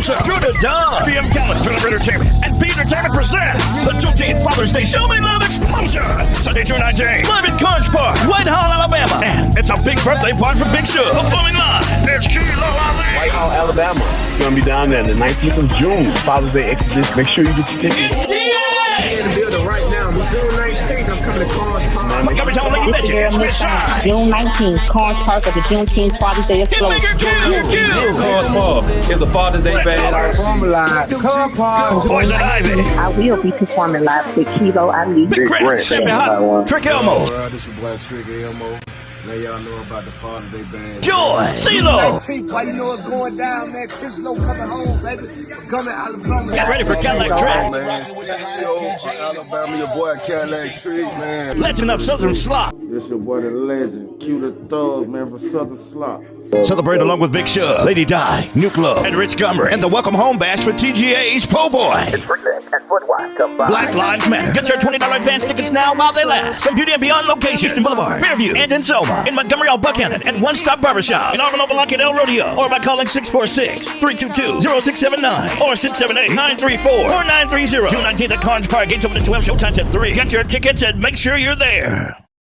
sponsor, Drew the Dog, BM Callen, Turner Entertainment, and P Entertainment presents the Juneteenth Father's Day Show Me Love Explosion. Sunday, June 19th, live at Carns Park, Whitehall, Alabama. And it's a big birthday party for Big Sugar. Performing live, there's Kilo Ali. Whitehall, Alabama. It's going to be down there the 19th of June, Father's Day exhibition. Make sure you get your tickets. In the building right now. June 19th, I'm coming to Carns Park. June 19th, Carns Park at the Juneteenth Father's Day Explosion. Carns Park is a Father's Day band. Carns Park. Poison Ivy. I will be performing live with Kilo Ali. Big Grant, Sammy Hot, Trick Elmo. This your boy Trick Elmo. Let y'all know about the Father's Day band. Joy, CeeLo. Why you know what's going down, man? Chris Low coming home, baby. Coming out of Alabama. Get ready for Cadillac Track. Alabama, your boy Cadillac Trick, man. Legend of Southern Slop. This your boy the legend, Q the Thug, man, from Southern Slop. Celebrate along with Big Sugar, Lady Di, Nuke Love, and Rich Gummer, and the Welcome Home Bash for TGA's Po Boy. Black Lives Matter. Get your $20 advance tickets now while they last. From Beauty and Beyond locations, Houston Boulevard, Fairview, and in Selma, in Montgomery, Buckhannon, and One Stop Barbershop, in Auburn, Opelika, El Rodeo, or by calling 646-322-0679 or 678-934-4930. June 19th at Carns Park. Gates open at 12. Showtime's at 3. Get your tickets and make sure you're there.